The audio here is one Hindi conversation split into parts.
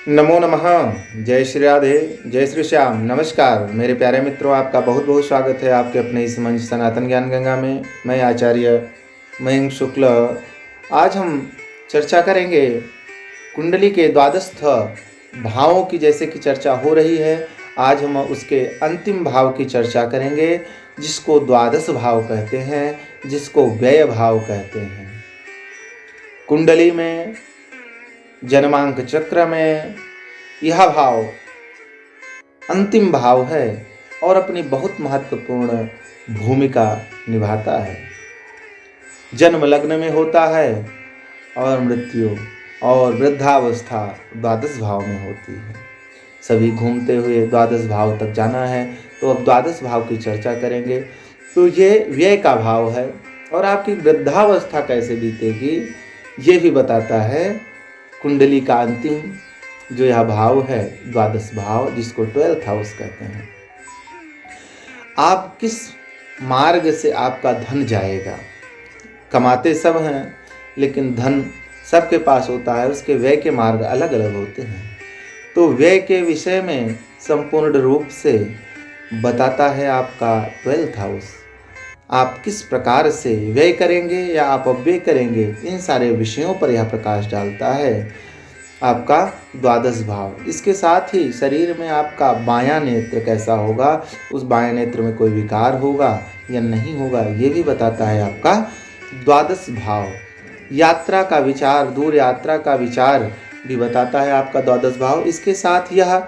नमो नमः। जय श्री राधे, जय श्री श्याम। नमस्कार मेरे प्यारे मित्रों, आपका बहुत बहुत स्वागत है आपके अपने इस मंच सनातन ज्ञान गंगा में। मैं आचार्य मयंक शुक्ल। आज हम चर्चा करेंगे कुंडली के द्वादस्थ भावों की। जैसे कि चर्चा हो रही है, आज हम उसके अंतिम भाव की चर्चा करेंगे, जिसको द्वादश भाव कहते हैं, जिसको व्यय भाव कहते हैं। कुंडली में, जन्मांक चक्र में यह भाव अंतिम भाव है और अपनी बहुत महत्वपूर्ण भूमिका निभाता है। जन्म लग्न में होता है और मृत्यु और वृद्धावस्था द्वादश भाव में होती है। सभी घूमते हुए द्वादश भाव तक जाना है, तो अब द्वादश भाव की चर्चा करेंगे। तो ये व्यय का भाव है और आपकी वृद्धावस्था कैसे बीतेगी ये भी बताता है कुंडली का अंतिम जो यह भाव है, द्वादश भाव, जिसको 12th हाउस कहते हैं। आप किस मार्ग से आपका धन जाएगा। कमाते सब हैं, लेकिन धन सबके पास होता है, उसके व्यय के मार्ग अलग अलग होते हैं। तो व्यय के विषय में संपूर्ण रूप से बताता है आपका 12th हाउस। आप किस प्रकार से व्यय करेंगे या आप अपव्यय करेंगे, इन सारे विषयों पर यह प्रकाश डालता है आपका द्वादश भाव। इसके साथ ही शरीर में आपका बायां नेत्र कैसा होगा, उस बायां नेत्र में कोई विकार होगा या नहीं होगा, ये भी बताता है आपका द्वादश भाव। यात्रा का विचार, दूर यात्रा का विचार भी बताता है आपका द्वादश भाव। इसके साथ यह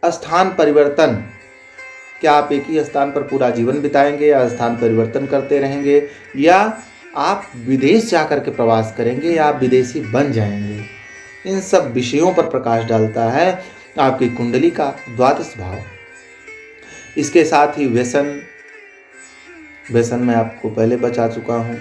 स्थान परिवर्तन, क्या आप एक ही स्थान पर पूरा जीवन बिताएंगे या स्थान परिवर्तन करते रहेंगे, या आप विदेश जाकर के प्रवास करेंगे या आप विदेशी बन जाएंगे, इन सब विषयों पर प्रकाश डालता है आपकी कुंडली का द्वादश भाव। इसके साथ ही व्यसन मैं आपको पहले बता चुका हूँ।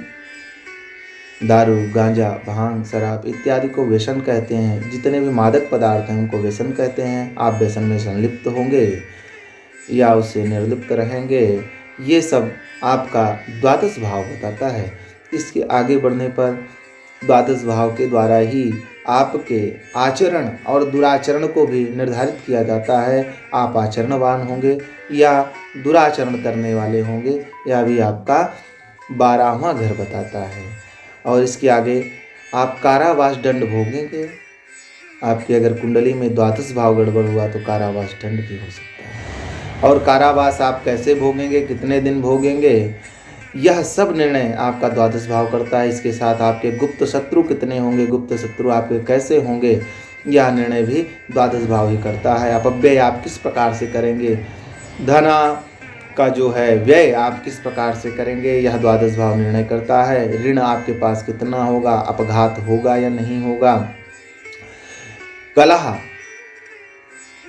दारू, गांजा, भांग, शराब इत्यादि को व्यसन कहते हैं। जितने भी मादक पदार्थ हैं उनको व्यसन कहते हैं। आप व्यसन में संलिप्त होंगे या उससे निर्लिप्त रहेंगे, ये सब आपका द्वादश भाव बताता है। इसके आगे बढ़ने पर द्वादश भाव के द्वारा ही आपके आचरण और दुराचरण को भी निर्धारित किया जाता है। आप आचरणवान होंगे या दुराचरण करने वाले होंगे, यह भी आपका 12वां घर बताता है। और इसके आगे आप कारावास दंड भोगेंगे। आपकी अगर कुंडली में द्वादश भाव गड़बड़ हुआ तो कारावास दंड भी हो सकता है। और कारावास आप कैसे भोगेंगे, कितने दिन भोगेंगे, यह सब निर्णय आपका द्वादश भाव करता है। इसके साथ आपके गुप्त शत्रु कितने होंगे, गुप्त शत्रु आपके कैसे होंगे, यह निर्णय भी द्वादश भाव ही करता है। अपव्यय आप किस प्रकार से करेंगे, धना का जो है व्यय आप किस प्रकार से करेंगे, यह द्वादश भाव निर्णय करता है। ऋण आपके पास कितना होगा, अपघात होगा या नहीं होगा, कलह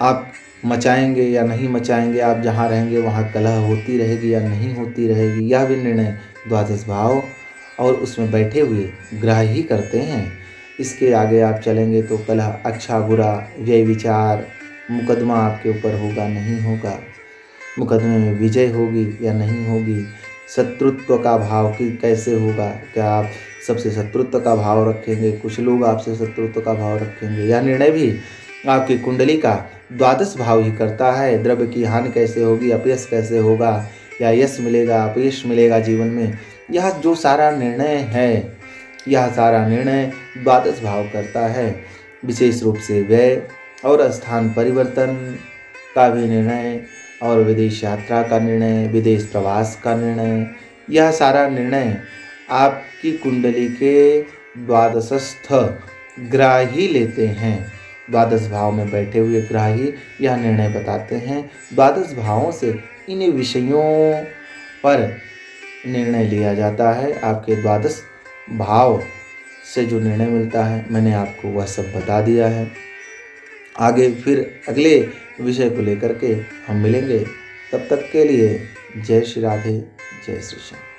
आप मचाएंगे या नहीं मचाएंगे, आप जहाँ रहेंगे वहाँ कलह होती रहेगी या नहीं होती रहेगी, यह भी निर्णय द्वादश भाव और उसमें बैठे हुए ग्रह ही करते हैं। इसके आगे आप चलेंगे तो कलह, अच्छा बुरा, व्यय विचार, मुकदमा आपके ऊपर होगा नहीं होगा, मुकदमे में विजय होगी या नहीं होगी, शत्रुत्व का भाव की कैसे होगा, क्या आप सबसे शत्रुत्व का भाव रखेंगे, कुछ लोग आपसे शत्रुत्व का भाव रखेंगे, यह निर्णय भी आपकी कुंडली का द्वादश भाव ही करता है। द्रव्य की हानि कैसे होगी, अपयश कैसे होगा, या यश मिलेगा अपयश मिलेगा जीवन में, यह जो सारा निर्णय है, यह सारा निर्णय द्वादश भाव करता है। विशेष रूप से व्यय और स्थान परिवर्तन का भी निर्णय, और विदेश यात्रा का निर्णय, विदेश प्रवास का निर्णय, यह सारा निर्णय आपकी कुंडली के द्वादशस्थ ग्रह ही लेते हैं। द्वादश भाव में बैठे हुए ग्रह ही यह निर्णय बताते हैं। द्वादश भावों से इन विषयों पर निर्णय लिया जाता है। आपके द्वादश भाव से जो निर्णय मिलता है, मैंने आपको वह सब बता दिया है। आगे फिर अगले विषय को लेकर के हम मिलेंगे। तब तक के लिए जय श्री राधे, जय श्री श्याम।